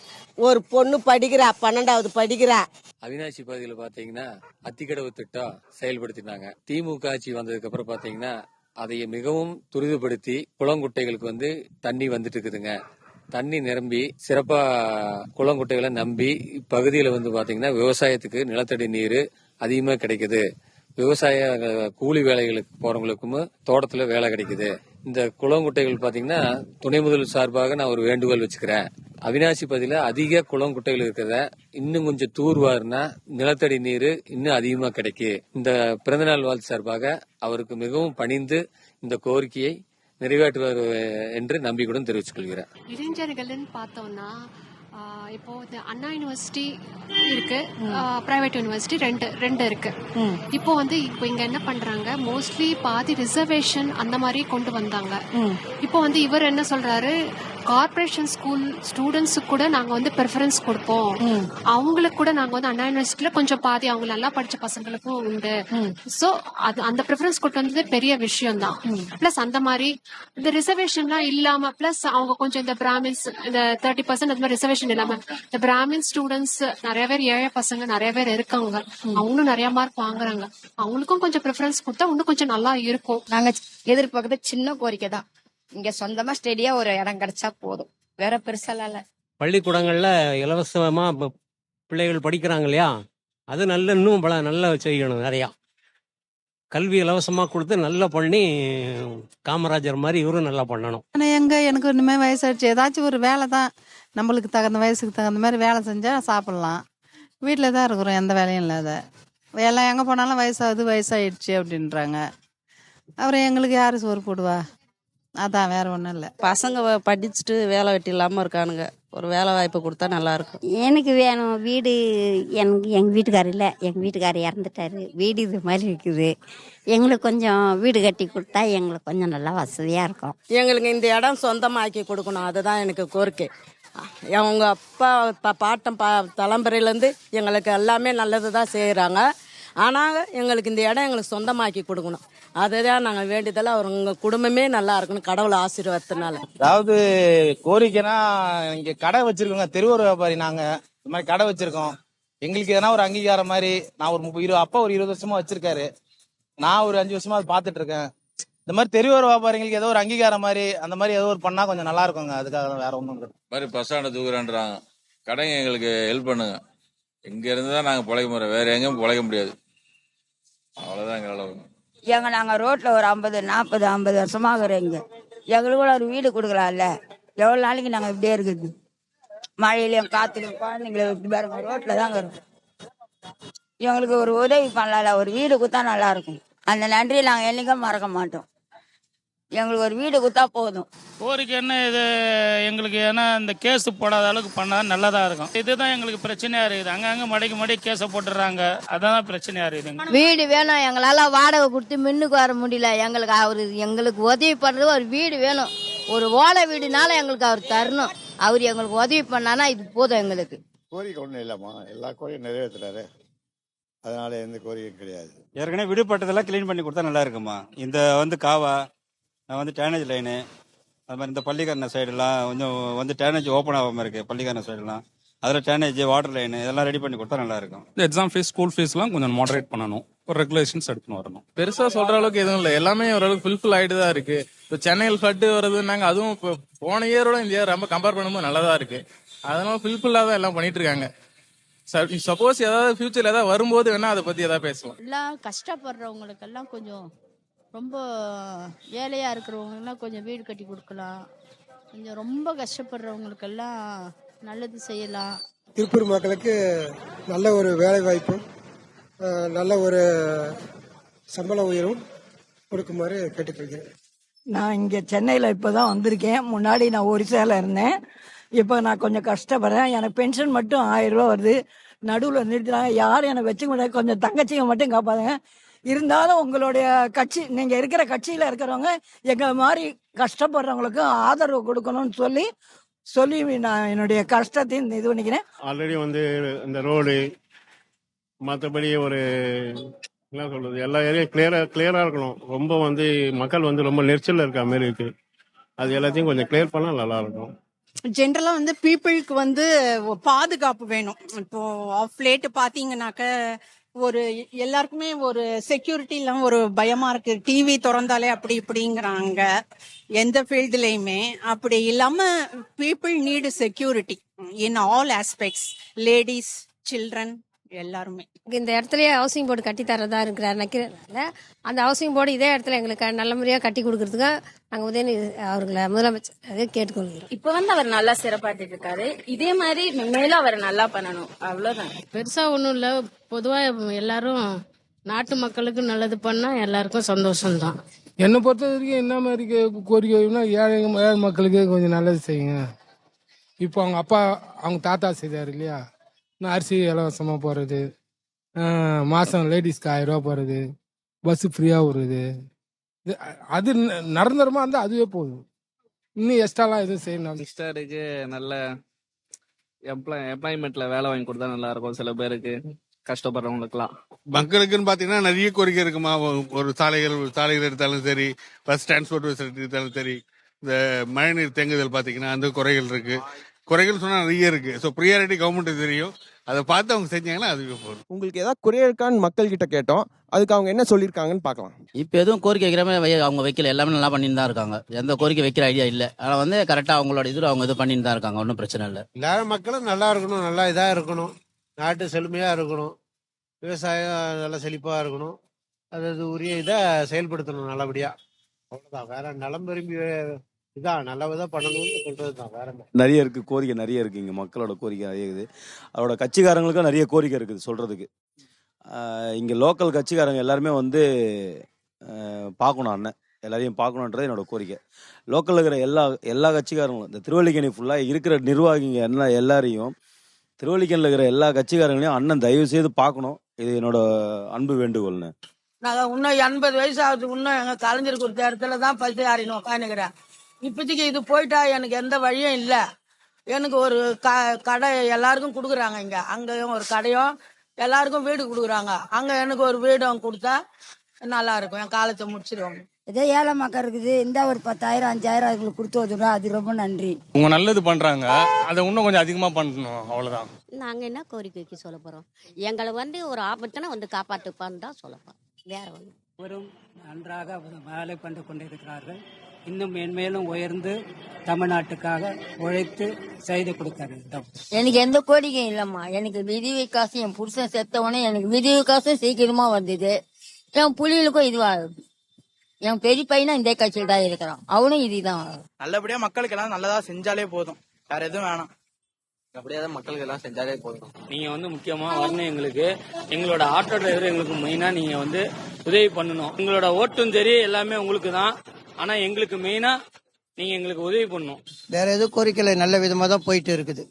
ஒரு பொண்ணு படிக்கிறா, 12வது படிக்கிறா. அவினாசி பகுதியில் பாத்தீங்கன்னா அத்திக்கடவு திட்டம் செயல்படுத்தினாங்க. திமுக ஆட்சி வந்ததுக்கு அப்புறம் பாத்தீங்கன்னா அதை மிகவும் துரிதப்படுத்தி குளங்குட்டைகளுக்கு தண்ணி வந்துட்டு இருக்குதுங்க. தண்ணி நிரம்பி சிறப்பா குளங்குட்டைகளை நம்பி இப்பகுதியில பாத்தீங்கன்னா விவசாயத்துக்கு நிலத்தடி நீர் அதிகமா கிடைக்குது. விவசாய கூலி வேலைகளுக்கு போறவங்களுக்கும் தோட்டத்துல வேலை கிடைக்குது. இந்த குளங்குட்டைகள் பாத்தீங்கன்னா துணை முதல்வர் சார்பாக நான் ஒரு வேண்டுகோள் வச்சுக்கிறேன். அவினாசி பகுதியில அதிக குளங்குட்டைகள் இருக்கிறத இன்னும் கொஞ்சம் தூர்வாருன்னா நிலத்தடி நீர் இன்னும் அதிகமா கிடைக்கும். இந்த பிறந்தநாள் வாழ்த்து சார்பாக அவருக்கு மிகவும் பணிந்து இந்த கோரிக்கையை நிறைவேற்றுவார் என்று நம்பிக்கையுடன் தெரிவித்துக் கொள்கிறேன். இளைஞர்கள்னு பார்த்தோம்னா இப்போ அண்ணா யூனிவர்சிட்டி இருக்கு, பிரைவேட் யூனிவர்சிட்டி ரெண்டு இருக்கு. இப்போ இப்போ இங்க என்ன பண்றாங்க, மோஸ்ட்லி பாதி ரிசர்வேஷன் அந்த மாதிரி கொண்டு வந்தாங்க. இப்போ இவர் என்ன சொல்றாரு, கார்பரேஷன் ஸ்கூல் ஸ்டூடெண்ட்ஸுக்கு கூட நாங்க ப்ரிஃபரன்ஸ் கொடுப்போம், அவங்களுக்கு கூட நாங்க அண்ணா யூனிவர்சிட்டியில கொஞ்சம் பாதி அவங்க நல்லா படிச்ச பசங்களுக்கும் உண்டு. சோ அது அந்த ப்ரிஃபரன்ஸ் கொண்டு வந்தது பெரிய விஷயம் தான். பிளஸ் அந்த மாதிரி இந்த ரிசர்வேஷன்லாம் இல்லாம பிளஸ் அவங்க கொஞ்சம் இந்த பிராமின்ஸ் இந்த 30% அந்த மாதிரி ரிசர்வேஷன் எஜுகேஷன் இல்லாம இந்த பிராமின் ஸ்டூடெண்ட்ஸ் நிறைய பேர், ஏழை பசங்க நிறைய பேர் இருக்காங்க, அவங்களும் நிறைய மார்க் வாங்குறாங்க. அவங்களுக்கும் கொஞ்சம் ப்ரிஃபரன்ஸ் கொடுத்தா இன்னும் கொஞ்சம் நல்லா இருக்கும். நாங்க எதிர்பார்க்கறது சின்ன கோரிக்கை தான், இங்க சொந்தமா ஸ்டெடியா ஒரு இடம் கிடைச்சா போதும், வேற பெருசாலாம் இல்ல. பள்ளிக்கூடங்கள்ல இலவசமா பிள்ளைகள் படிக்கிறாங்க இல்லையா, அது நல்ல இன்னும் நல்லா செய்யணும். நிறையா கல்வி இலவசமா கொடுத்து நல்லா பண்ணி காமராஜர் மாதிரி இவரும் நல்லா பண்ணணும். ஆனால் எனக்கு ஒன்றுமே வயசாயிடுச்சு, ஏதாச்சும் ஒரு வேலை தான் நம்மளுக்கு தகுந்த வயசுக்கு தகுந்த மாதிரி வேலை செஞ்சால் சாப்பிட்லாம். வீட்டில் தான் இருக்கிறோம், எந்த வேலையும் இல்லாத. வேலை எங்கே போனாலும் வயசாயிடுச்சு அப்படின்றாங்க. அப்புறம் எங்களுக்கு யார் சோறு போடுவா? அதான், வேற ஒன்றும் இல்லை. பசங்க படிச்சுட்டு வேலை வெட்டி இல்லாமல் இருக்கானுங்க, ஒரு வேலை வாய்ப்பு கொடுத்தா நல்லா இருக்கும். எனக்கு வேணும் வீடு. எங்கள் வீட்டுக்காரர் இல்லை, எங்கள் வீட்டுக்காரர் இறந்துட்டாரு. வீடு இது மாதிரி இருக்குது, எங்களுக்கு கொஞ்சம் வீடு கட்டி கொடுத்தா எங்களுக்கு கொஞ்சம் நல்லா வசதியாக இருக்கும். எங்களுக்கு இந்த இடம் சொந்தமாக்கி கொடுக்கணும், அதுதான் எனக்கு கோரிக்கை. அவங்க அப்பா பாட்டம் தலைமுறையிலேருந்து எங்களுக்கு எல்லாமே நல்லது தான் செய்கிறாங்க. ஆனால் எங்களுக்கு இந்த இடம் எங்களுக்கு சொந்தமாக்கி கொடுக்கணும், அதுதான் நாங்கள் வேண்டியதில். அவங்க குடும்பமே நல்லா இருக்கணும், கடவுள் ஆசீர்வாதத்தினால. அதாவது கோரிக்கைனா, இங்கே கடை வச்சிருக்கோங்க, தெருவோர வியாபாரி. நாங்கள் இந்த மாதிரி கடை வச்சிருக்கோம். எங்களுக்கு எதனா ஒரு அங்கீகாரம் மாதிரி, நான் அப்பா ஒரு 20 வருஷமா வச்சிருக்காரு, நான் ஒரு 5 வருஷமா அதை பார்த்துட்டு இருக்கேன். இந்த மாதிரி தெருவோர வியாபாரிகளுக்கு ஏதோ ஒரு அங்கீகாரம் மாதிரி, அந்த மாதிரி ஏதோ ஒரு பண்ணா கொஞ்சம் நல்லா இருக்குங்க. அதுக்காக தான், வேற ஒன்றும் இல்லை. மாதிரி பஸ் ஸ்டாண்டை தூக்குறான்றாங்க, கடைங்க எங்களுக்கு ஹெல்ப் பண்ணுங்க. இங்க இருந்து தான் நாங்கள் பிழைக்க முடியும், வேற எங்கேயும் பிழைக்க முடியாது. அவ்வளோதான் எங்களால். நாங்கள் ரோட்டில் ஒரு 50 வருஷமா இருக்கிறோங்க. எங்களுக்கு ஒரு வீடு கொடுக்கலாம்ல? எவ்வளோ நாளைக்கு நாங்கள் இப்படியே இருக்குது, மழையிலையும் காத்துலையும் குழந்தைங்களை இப்படி பாருங்க, ரோட்டில் தாங்க இருக்கோம். எங்களுக்கு ஒரு உதவி பண்ணல, ஒரு வீடு கொடுத்தா நல்லா இருக்கும். அந்த நன்றியை நாங்கள் என்னைக்கும் மறக்க மாட்டோம். எங்களுக்கு ஒரு வீடு கொடுத்தா போதும். கோரிக்கை என்ன இது எங்களுக்கு, ஏன்னா இந்த கேஸ் போடாத அளவுக்கு பண்ணால் நல்லதா இருக்கும். இதுதான் எங்களுக்கு பிரச்சனையா இருக்குது, அங்கங்க மடைக்கு கேஸை போட்டுடுறாங்க, அதான் பிரச்சனையா இருக்குது. வீடு வேணும், எங்களால வாடகை கொடுத்து மின்னுக்கு வர முடியல. எங்களுக்கு உதவி பண்றது ஒரு வீடு வேணும், ஒரு ஓலை வீடுனால எங்களுக்கு அவர் தரணும். அவர் எங்களுக்கு உதவி பண்ணானா இது போதும் எங்களுக்கு. கோரிக்கை ஒன்றும் இல்லைம்மா, எல்லா கோரிக்கையும் நிறைவேற்றுறாரு, அதனால எந்த கோரிக்கையும் கிடையாது. ஏற்கனவே விடுபட்டதெல்லாம் கிளீன் பண்ணி கொடுத்தா நல்லா இருக்குமா. இந்த காவா டேனேஜ் லைனு, அது மாதிரி இந்த பள்ளிக்கரணை சைடுலாம் கொஞ்சம் டேனேஜ் ஓப்பன் ஆகாமல் இருக்குது. பள்ளிக்கரணை சைடுலாம் அதில் டேனேஜ், வாட்டர் லைனு இதெல்லாம் ரெடி பண்ணி கொடுத்தா நல்லா இருக்கும். இந்த எக்ஸாம் ஃபீஸ், ஸ்கூல் ஃபீஸ்லாம் கொஞ்சம் மாடரேட் பண்ணணும், ஒரு ரெகுலேஷன்ஸ் எடுத்துன்னு வரணும். பெருசாக சொல்கிற அளவுக்கு எதுவும் இல்லை, எல்லாமே ஓரளவுக்கு ஃபுல்ஃபில் ஆகிட்டு தான் இருக்குது. இப்போ சென்னையில் ஃப்ளட்டு வருதுன்னாங்க, அதுவும் இப்போ போன இயரோட இந்த இயர் ரொம்ப கம்பேர் பண்ணும்போது நல்லா தான் இருக்குது. அதனால ஃபுல்ஃபில்லாக தான் எல்லாம் பண்ணிட்டு இருக்காங்க. சப்போஸ் ஏதாவது ஃபியூச்சர் ஏதாவது வரும்போது வேணா அதை பற்றி ஏதாவது பேசலாம். எல்லாம் கஷ்டப்படுறவங்களுக்கெல்லாம் கொஞ்சம், ரொம்ப ஏழையாக இருக்கிறவங்கலாம் கொஞ்சம் வீடு கட்டி கொடுக்கலாம். கொஞ்சம் ரொம்ப கஷ்டப்படுறவங்களுக்கெல்லாம் நல்லது செய்யலாம். திருப்பூர் மக்களுக்கு நல்ல ஒரு வேலை வாய்ப்பும் நல்ல ஒரு சம்பள உயர்வும் கொடுக்குமாறு கேட்டுக்கொள்கிறேன். நான் இங்கே சென்னையில் இப்போ தான் வந்திருக்கேன். முன்னாடி நான் ஒரிசாவில் இருந்தேன். இப்போ நான் கொஞ்சம் கஷ்டப்படுறேன். எனக்கு பென்ஷன் மட்டும் 1000 ரூபா வருது. நடுவில் நிறுத்தினாங்க, யாரும் எனக்கு வச்சுக்க முடியாது, கொஞ்சம் தங்கச்சிங்க மட்டும் காப்பாதுங்க. இருந்தாலும் உங்களுடைய கட்சி, நீங்க இருக்கிற கட்சியில இருக்கிறவங்க எங்க மாதிரி கஷ்டப்படுறவங்களுக்கு ஆதரவு கொடுக்கணும்னு சொல்லி நான் என்னுடைய கஷ்டத்தையும் இது பண்ணிக்கிறேன். ஆல்ரெடி இந்த ரோடு மற்றபடி ஒரு என்ன சொல்றது, எல்லா ஏரியாவும் கிளியரா இருக்கணும். ரொம்ப மக்கள் ரொம்ப நெரிச்சல் இருக்க மாதிரி இருக்கு, அது எல்லாத்தையும் கொஞ்சம் கிளியர் பண்ணா நல்லா இருக்கும். ஜென்ரலா பீப்புளுக்கு பாதுகாப்பு வேணும். இப்போ ஆஃப் லேட் பாத்தீங்கன்னாக்க ஒரு எல்லாருக்குமே ஒரு செக்யூரிட்டி இல்லாம ஒரு பயமா இருக்கு. டிவி திறந்தாலே அப்படி இப்படிங்கிறாங்க, எந்த ஃபீல்டுலயுமே அப்படி இல்லாம people need security in all aspects, ladies, children எல்லாருமே. இந்த இடத்துலயே ஹவுசிங் போர்டு கட்டி தரதா இருக்கிறாருனால அந்த ஹவுசிங் போர்டு இதே இடத்துல எங்களுக்கு நல்ல முறையாக கட்டி கொடுக்கறதுக்கு நாங்கள் உதயநிதி அவர்களை முதலமைச்சர் கேட்டுக்கொள்கிறோம். இப்போ அவர் நல்லா சிறப்பாட்டிட்டு இருக்காரு, இதே மாதிரி மேலும் அவர் நல்லா பண்ணணும், அவ்வளவுதான். பெருசா ஒன்றும் இல்லை, பொதுவாக எல்லாரும் நாட்டு மக்களுக்கு நல்லது பண்ணா எல்லாருக்கும் சந்தோஷம்தான். என்னை பொறுத்த வரைக்கும் என்ன மாதிரி கோரிக்கைனா, ஏழை மக்களுக்கு கொஞ்சம் நல்லது செய்யுங்க. இப்போ அவங்க தாத்தா செய்தார் இல்லையா, நான் அரிசி இலவசமாக போகிறது, மாதம் லேடிஸ்க்கு 1000 ரூபா போகிறது, பஸ்ஸு ஃப்ரீயாக வருது, அது நிரந்தரமாக இருந்தால் அதுவே போதும். இன்னும் எக்ஸ்ட்ராலாம் எதுவும் செய்யணும். சிஸ்டருக்கு நல்ல எம்ப்ளாய்மெண்ட்ல வேலை வாங்கி கொடுத்தா நல்லா இருக்கும். சில பேருக்கு கஷ்டப்படுறவங்களுக்குலாம், மக்களுக்குன்னு பாத்தீங்கன்னா நிறைய கோரிக்கை இருக்குமா. ஒரு சாலைகள் எடுத்தாலும் சரி, பஸ் டிரான்ஸ்போர்ட் எடுத்தாலும் சரி, இந்த மழைநீர் தேங்குதல் பாத்தீங்கன்னா அந்த குறைகள் இருக்கு. குறைகள் சொன்னா நிறைய இருக்கு. ஸோ ப்ரியாரிட்டி கவர்மெண்ட்டுக்கு தெரியும். அதை பார்த்து அவங்க செஞ்சாங்கன்னா அதுவே போதும். உங்களுக்கு ஏதாவது குறை இருக்கான்னு மக்கள் கிட்ட கேட்டோம். அதுக்கு அவங்க என்ன சொல்லியிருக்காங்கன்னு பார்க்கலாம். இப்போ எதுவும் கோரிக்கை வைக்கிற மாதிரி அவங்க வைக்கல. எல்லாமே நல்லா பண்ணிட்டு தான் இருக்காங்க. எந்த கோரிக்கை வைக்கிற ஐடியா இல்லை. ஆனால் வந்து கரெக்டாக அவங்களோட இது அவங்க இது பண்ணிட்டு தான் இருக்காங்க. ஒன்றும் பிரச்சனை இல்லை. எல்லாரும் மக்களும் நல்லா இருக்கணும், நல்லா இதாக இருக்கணும், நாட்டு செழுமையாக இருக்கணும், விவசாயம் நல்லா செழிப்பாக இருக்கணும், அது உரிய இதை செயல்படுத்தணும் நல்லபடியாக. அவ்வளோதான். வேற நலம் விரும்பி இதான் நல்லதாக பண்ணணும்னு சொல்றது தான். வேற நிறைய இருக்கு, கோரிக்கை நிறைய இருக்கு. இங்கே மக்களோட கோரிக்கை நிறைய இருக்குது. அதோட கட்சிக்காரங்களுக்கும் நிறைய கோரிக்கை இருக்குது சொல்றதுக்கு. இங்கே லோக்கல் கட்சிக்காரங்க எல்லாருமே வந்து பார்க்கணும், அண்ணன் எல்லாரையும் பார்க்கணுன்றது என்னோட கோரிக்கை. லோக்கலில் இருக்கிற எல்லா கட்சிக்காரங்களும், இந்த திருவல்லிக்கேணி ஃபுல்லாக இருக்கிற நிர்வாகிங்க எல்லாரையும், திருவல்லிக்கேணியில் இருக்கிற எல்லா கட்சிக்காரங்களையும் அண்ணன் தயவு செய்து பார்க்கணும். இது என்னோட அன்பு வேண்டுகோள்னு. நாங்கள் இன்னும் 80 வயசு ஆகுது. இன்னும் எங்கள் கலைஞருக்கு ஒரு இடத்துல தான் பசி ஆறின்னு உட்காந்துக்கிறேன். இப்போதைக்கு இது போயிட்டா எனக்கு எந்த வழியும் இல்லை. எனக்கு ஒரு கடை எல்லாருக்கும் கொடுக்குறாங்க. இங்கே அங்கேயும் ஒரு கடையும் எல்லாருக்கும் வீடு கொடுக்குறாங்க. அங்கே எனக்கு ஒரு வீடும் கொடுத்தா நல்லா இருக்கும். என் காலத்தை முடிச்சிருவாங்க. ஏதோ ஏழை மக்கள் இருக்குது, இந்த ஒரு 10,000 5,000 அதுங்களுக்கு கொடுத்து வச்சுருவோம். அது ரொம்ப நன்றி. உங்க நல்லது பண்றாங்க, அதை இன்னும் கொஞ்சம் அதிகமா பண்ணணும். அவ்வளவுதான். நாங்கள் என்ன கோரிக்கைக்கு சொல்ல போகிறோம்? எங்களை வந்து ஒரு ஆபத்துனா வந்து காப்பாற்றுப்பான்னு தான் சொல்ல போகிறோம். வேற ஒன்று. அவரும் நன்றாக வேலை பண்ணி கொண்டிருக்கிறார்கள். இன்னும் மேன்மேலும் உயர்ந்து தமிழ்நாட்டுக்காக உழைத்து செய்து கொடுக்காரு. எனக்கு எந்த கோரிக்கையும் இல்லம்மா. எனக்கு விதவை காசு, என் புருஷன் செத்தவனே எனக்கு விதவை காசு சீக்கிரமா வந்தது. என் புள்ளிகளுக்கும் இதுவாகுது. என் பெரிய பையனும் இந்த கட்சியில் தான் இருக்கிறான். அவனும் இதுதான். நல்லபடியா மக்களுக்கு எல்லாம் நல்லதா செஞ்சாலே போதும். வேற எதுவும் வேணாம். அப்படியே தான் மக்களுக்கு எல்லாம் செஞ்சாலே போதும். நீங்க வந்து முக்கியமா வரணும். எங்களோட ஆட்டோ டிரைவர் எங்களுக்கு மெயினா நீங்க வந்து உதவி பண்ணணும். உங்களோட ஓட்டும் சரி எல்லாமே உங்களுக்கு தான். ஆனா எங்களுக்கு மெயினா நீங்க எங்களுக்கு உதவி பண்ணணும். வேற எதுவும் கோரிக்கையில நல்ல விதமா தான் போயிட்டு இருக்குது.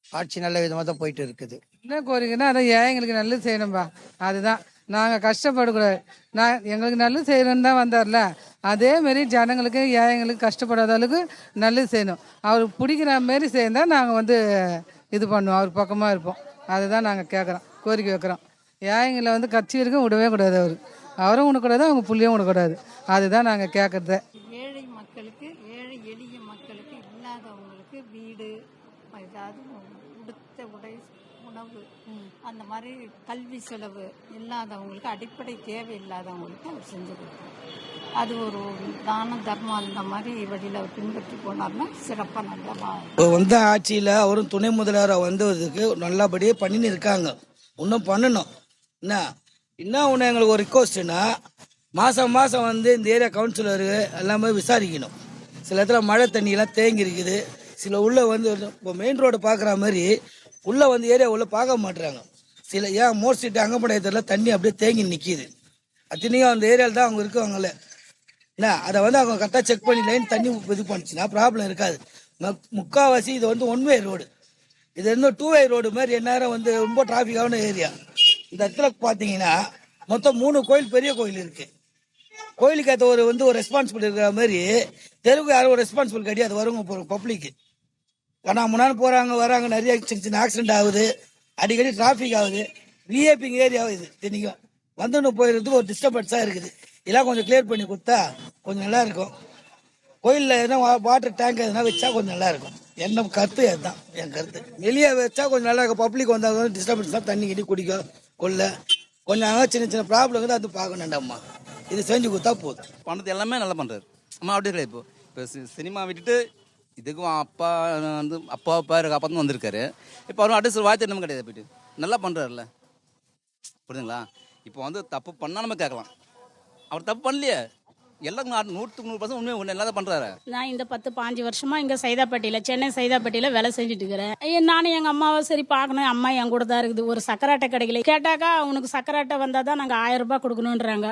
ஆட்சி நல்ல விதமா தான் போயிட்டு இருக்குது. என்ன கோரிக்கைன்னா அதை எங்களுக்கு நல்லது செய்யணும்பா. அதுதான். நாங்கள் கஷ்டப்படக்கூடாது. எங்களுக்கு நல்லது செய்யணும்னு தான் வந்தார்ல, அதே மாரி ஜனங்களுக்கு ஏழைங்களுக்கு கஷ்டப்படாத அளவுக்கு நல்லது செய்யணும். அவருக்கு பிடிக்கிற மாரி செய்தால் நாங்கள் வந்து இது பண்ணுவோம். அவர் பக்கமாக இருப்போம். அதுதான் நாங்கள் கேட்குறோம், கோரிக்கை வைக்கிறோம். ஏழைங்களை வந்து கட்சி வரைக்கும் விடவே கூடாது. அவரும் விடக்கூடாது, அவங்க புள்ளியும் விடக்கூடாது. அதுதான் நாங்கள் கேட்குறது. ஏழை மக்களுக்கு, ஏழை எளிய மக்களுக்கு, இல்லாதவங்களுக்கு வீடு, ஏதாவது உடுத்த உடை, உணவு, அந்த மாதிரி கல்வி செலவு இல்லாதவங்களுக்கு, அடிப்படை தேவை இல்லாதவங்களுக்கு அவர் செஞ்சு கொடுக்குறாரு. அது ஒரு தான தர்மம். அந்த மாதிரி வழியில் அவர் பின்பற்றி போனார்னா சிறப்பாக நல்லா. இப்போ வந்த ஆட்சியில் அவரும் துணை முதல்வராக வந்ததுக்கு நல்லபடியே பண்ணின்னு இருக்காங்க. இன்னும் பண்ணணும். என்ன ஒன்று எங்களுக்கு ஒரு ரிக்வஸ்ட்னா, மாதம் மாதம் வந்து இந்த ஏரியா கவுன்சிலரு எல்லாமே விசாரிக்கணும். சில இடத்துல மழை தண்ணியெல்லாம் தேங்கி இருக்குது. சில உள்ள வந்து இப்போ மெயின் ரோடு பார்க்குற மாதிரி உள்ள வந்து ஏரியா உள்ள பார்க்க மாட்டுறாங்க. சில ஏன் மோர் ஸ்ட்ரீட் அங்கப்படையத்தில் தண்ணி அப்படியே தேங்கி நிற்கிது. அத்தனையும் அந்த ஏரியாவில் தான் அவங்க இருக்காங்கல்ல. அதை வந்து அவங்க கரெக்டாக செக் பண்ணி லைன் தண்ணி இது பண்ணிச்சுன்னா ப்ராப்ளம் இருக்காது. முக்கால்வாசி இது வந்து 1 வே ரோடு. இது வந்து 2 வே ரோடு மாதிரி எந்நேரம் வந்து ரொம்ப டிராஃபிக்கான ஏரியா. இந்த இடத்துல பார்த்தீங்கன்னா மொத்தம் 3 கோயில், பெரிய கோயில் இருக்கு. கோயிலுக்கு ஏற்ற ஒரு ரெஸ்பான்சிபிள் இருக்கிற மாதிரி தெருவுக்கு யாரும் ஒரு ரெஸ்பான்சிபிள் கிடையாது. வருங்க பப்ளிக்கு. ஆனால் முன்னாடி போகிறாங்க வராங்க, நிறைய சின்ன சின்ன ஆக்சிடென்ட் ஆகுது, அடிக்கடி டிராஃபிக் ஆகுது. விஏபிங் ஏரியாவும் இது தினிக்கும் வந்துன்னு போயிடுறதுக்கு ஒரு டிஸ்டர்பன்ஸாக இருக்குது. இதெல்லாம் கொஞ்சம் கிளியர் பண்ணி கொடுத்தா கொஞ்சம் நல்லா இருக்கும். கோயிலில் எதனா வாட்டர் டேங்க் எதனா வச்சா கொஞ்சம் நல்லா இருக்கும். என்ன கருத்து அதுதான் என் கருத்து. வெளியே வச்சா கொஞ்சம் நல்லா இருக்கும். பப்ளிக் வந்தால் டிஸ்டர்பன்ஸ் தான், தண்ணி கிட்டி குடிக்க கொள்ள கொஞ்சம் சின்ன சின்ன ப்ராப்ளம் தான். அது பார்க்கணும்டாம்மா. இது செஞ்சு கொடுத்தா போதும். பணத்தை எல்லாமே நல்லா பண்ணுறாரு. அம்மா அப்படி இல்லை. இப்போ சினிமா விட்டுட்டு இதுக்கும் அப்பா வந்து அப்பா தான் வந்திருக்காரு. இப்போ அவரும் அடுத்த வாய்த்து என்னமோ கிடையாது. போயிட்டு நல்லா பண்ணுறாருல்ல, புரியுதுங்களா? இப்போ வந்து தப்பு பண்ணால் நம்ம கேட்கலாம். அவர் தப்பு பண்ணலையே. எல்லாம் 100% உண்மை நல்லா பண்றாரு. நான் இந்த 10-15 வருஷமா இங்க சைதாப்பேட்டையில, சென்னை சைதாப்பேட்டையில வேலை செஞ்சுட்டு இருக்கிறேன். நானும் எங்க அம்மாவை சரி பார்க்கணும். அம்மா என் கூட தான் இருக்குது. ஒரு சக்கராட்டை கிடைக்கல. கேட்டாக்கா உனக்கு சக்கராட்டை வந்தா தான் நாங்கள் 1000 ரூபாய் கொடுக்கணுன்றாங்க.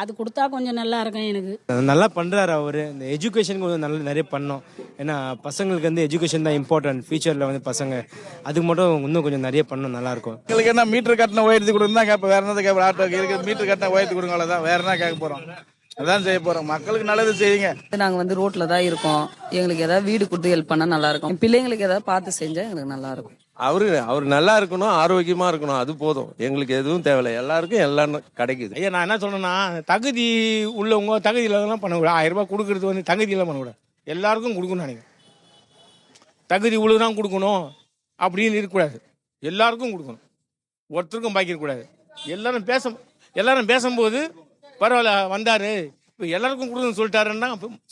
அது கொடுத்தா கொஞ்சம் நல்லா இருக்கும். எனக்கு நல்லா பண்றாரு அவரு. இந்த எஜுகேஷனுக்கு கொஞ்சம் நல்லா நிறைய பண்ணோம். ஏன்னா பசங்களுக்கு வந்து எஜுகேஷன் தான் இம்பார்ட்டன்ட். ஃபியூச்சர்ல வந்து பசங்க அதுக்கு மட்டும் இன்னும் கொஞ்சம் நிறைய பண்ணணும், நல்லா இருக்கும். எங்களுக்கு என்ன மீட்டர் கட்டின உயர்த்தி கொடுங்க தான் கேட்போம். வேற என்ன கேட்போம்? ஆட்டோக்கு இருக்கு மீட்டர் கட்டின உயர்த்தி கொடுங்க, அவ்வளோதான். வேற என்ன கேட்க போறோம்? அதான் செய்ய போறோம். மக்களுக்கு நல்லது செய்யுங்க. நாங்க வந்து ரோட்ல தான் இருக்கோம். எங்களுக்கு ஏதாவது வீடு கொடுத்து ஹெல்ப் பண்ணா நல்லா இருக்கும். பிள்ளைங்களுக்கு ஏதாவது பார்த்து செஞ்சா எங்களுக்கு நல்லா இருக்கும். அவரு நல்லா இருக்கணும், ஆரோக்கியமா இருக்கணும், அது போதும். எங்களுக்கு எதுவும் தேவையில்லை. எல்லாருக்கும் எல்லாம் கிடைக்குது. ஐயா நான் என்ன சொல்றேன்னா, தகுதி உள்ளவங்க தகுதி இல்லாதவங்க பண்ணக்கூடாது. 1000 ரூபாய் கொடுக்கறது வந்து தகுதி எல்லாம் பண்ணக்கூடாது. எல்லாருக்கும் கொடுக்கணும்னு நினைக்கிறேன். தகுதி இவ்வளவுதான் கொடுக்கணும் அப்படின்னு இருக்கக்கூடாது. எல்லாருக்கும் கொடுக்கணும், ஒருத்தருக்கும் பாக்கிடக்கூடாது. எல்லாரும் பேசும்போது பரவாயில்ல வந்தாரு, இப்போ எல்லாருக்கும் கொடுக்கணும்னு சொல்லிட்டாருன்னா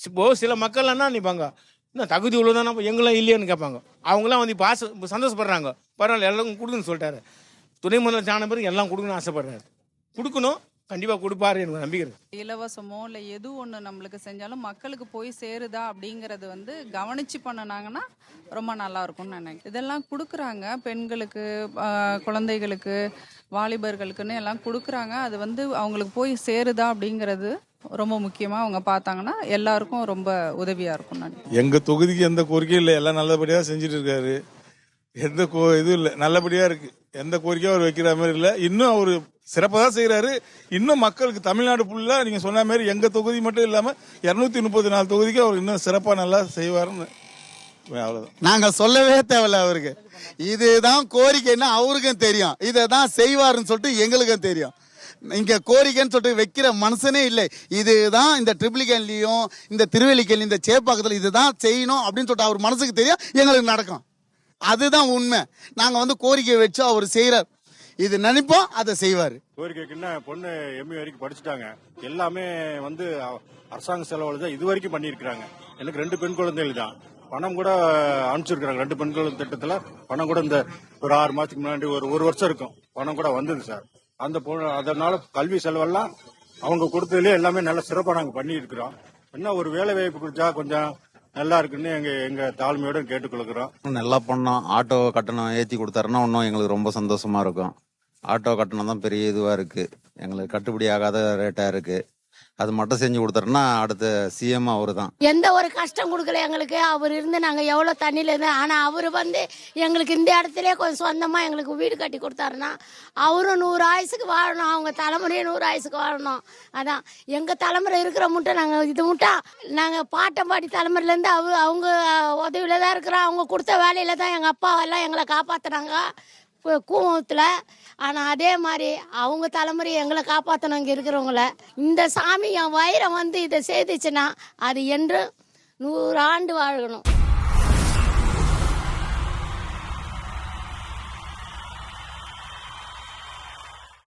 இப்போ சில மக்கள் என்ன நினைப்பாங்க, இன்னும் தகுதி இவ்வளோதானா எங்களாம் இல்லையான்னு கேட்பாங்க. அவங்களாம் வந்து இப்போ சந்தோஷப்படுறாங்க, பரவாயில்ல எல்லாருக்கும் கொடுக்குன்னு சொல்லிட்டாரு. துணை முதல்வர் ஆன பிறகு எல்லாம் கொடுக்கணும்னு ஆசைப்படுறாரு. கொடுக்கணும், கண்டிப்பாக கொடுப்பாரு எனக்கு நம்பிக்கை இருக்கு. இலவசமோ இல்லை எது ஒன்று நம்மளுக்கு செஞ்சாலும் மக்களுக்கு போய் சேருதா அப்படிங்கிறது வந்து கவனிச்சு பண்ணினாங்கன்னா ரொம்ப நல்லா இருக்கும்னு நினைக்கிறேன். இதெல்லாம் கொடுக்குறாங்க பெண்களுக்கு, குழந்தைகளுக்கு, வாலிபர்களுக்குன்னு எல்லாம் கொடுக்குறாங்க. அது வந்து அவங்களுக்கு போய் சேருதா அப்படிங்கிறது ரொம்ப முக்கியமாக அவங்க பார்த்தாங்கன்னா எல்லாருக்கும் ரொம்ப உதவியாக இருக்கும்னு நினைக்கிறேன். எங்கள் தொகுதிக்கு எந்த கோரிக்கையும் இல்லை, எல்லாம் நல்லபடியாக செஞ்சுட்டு இருக்காரு. எந்த இதுவும் இல்லை, நல்லபடியாக இருக்கு. எந்த கோரிக்கையும் அவர் வைக்கிற மாதிரி இல்லை. இன்னும் அவர் சிறப்பாக தான் செய்கிறாரு. இன்னும் மக்களுக்கு தமிழ்நாடு ஃபுல்லாக நீங்கள் சொன்ன மாதிரி எங்கள் தொகுதி மட்டும் இல்லாமல் 234 தொகுதிக்கு அவர் இன்னும் சிறப்பாக நல்லா செய்வாருன்னு அவ்வளோதான். நாங்கள் சொல்லவே தேவையில்ல. அவருக்கு இதுதான் கோரிக்கைன்னு அவருக்கும் தெரியும், இதை தான் செய்வாருன்னு சொல்லிட்டு எங்களுக்கும் தெரியும். இங்க கோரிக்கைன்னு சொல்லிட்டு வைக்கிற மனுஷனே இல்லை. இதுதான் இந்த ட்ரிபிளிகன்லயும் இந்த திருவல்லிக்கேணி இந்த சேப்பாக்கத்தில் இதுதான் செய்யணும் அப்படின்னு சொல்லிட்டு அவர் மனசுக்கு தெரியும், எங்களுக்கு நடக்கும். அதுதான் உண்மை. நாங்க வந்து கோரிக்கை வச்சு அவர் செய்யறார், இது நினைப்போம், அதை செய்வார். கோரிக்கைக்குன்னா பொண்ணு எம்ஏ வரைக்கும் படிச்சுட்டாங்க. எல்லாமே வந்து அரசாங்க செலவுல தான் இது வரைக்கும் பண்ணியிருக்கிறாங்க. எனக்கு 2 பெண் குழந்தைகள் தான். பணம் கூட அனுப்பிச்சிருக்கிறாங்க. 2 பெண் குழந்தை திட்டத்துல பணம் கூட இந்த ஒரு 6 மாசத்துக்கு முன்னாடி ஒரு வருஷம் இருக்கும் பணம் கூட வந்தது சார். அந்த அதனால கல்வி செலவெல்லாம் அவங்க கொடுத்ததுலேயே எல்லாமே நல்ல சிறப்பாக நாங்கள் பண்ணி இருக்கிறோம். என்ன ஒரு வேலை வாய்ப்பு கொடுத்தா கொஞ்சம் நல்லா இருக்குன்னு எங்க தாழ்மையோட கேட்டுக்கொள்கிறோம். நல்லா பண்ணோம். ஆட்டோ கட்டணம் ஏற்றி கொடுத்தாருன்னா இன்னும் எங்களுக்கு ரொம்ப சந்தோஷமா இருக்கும். ஆட்டோ கட்டணம் தான் பெரிய இதுவாக இருக்கு, எங்களுக்கு கட்டுப்படி ஆகாத ரேட்டாக இருக்கு. அது மட்டும் செஞ்சு கொடுத்தாருன்னா அடுத்த சிஎம் அவரு தான். எந்த ஒரு கஷ்டம் கொடுக்கல எங்களுக்கு. அவர் இருந்து நாங்கள் எவ்வளோ தண்ணியில் இருந்தோம். ஆனால் அவர் வந்து எங்களுக்கு இந்த இடத்துல கொஞ்சம் சொந்தமாக எங்களுக்கு வீடு கட்டி கொடுத்தாருன்னா அவரும் 100 ஆயுசுக்கு வாழணும், அவங்க தலைமுறையும் 100 ஆயுசுக்கு வாழணும். அதான் எங்கள் தலைமுறை இருக்கிற முட்டை நாங்கள் இது முட்டா நாங்கள் பாட்டம்பாட்டி தலைமுறையிலேருந்து அவங்க உதவியில் தான் இருக்கிறோம். அவங்க கொடுத்த வேலையில் தான் எங்கள் அப்பாவெல்லாம் எங்களை காப்பாற்றினாங்க கூவத்தில். ஆனால் அதே மாதிரி அவங்க தலைமுறையை எங்களை காப்பாற்றணும் இங்கே இருக்கிறவங்கள. இந்த சாமி என் வயிறை வந்து இதை செய்துச்சுன்னா அது என்று 100 ஆண்டு வாழணும்.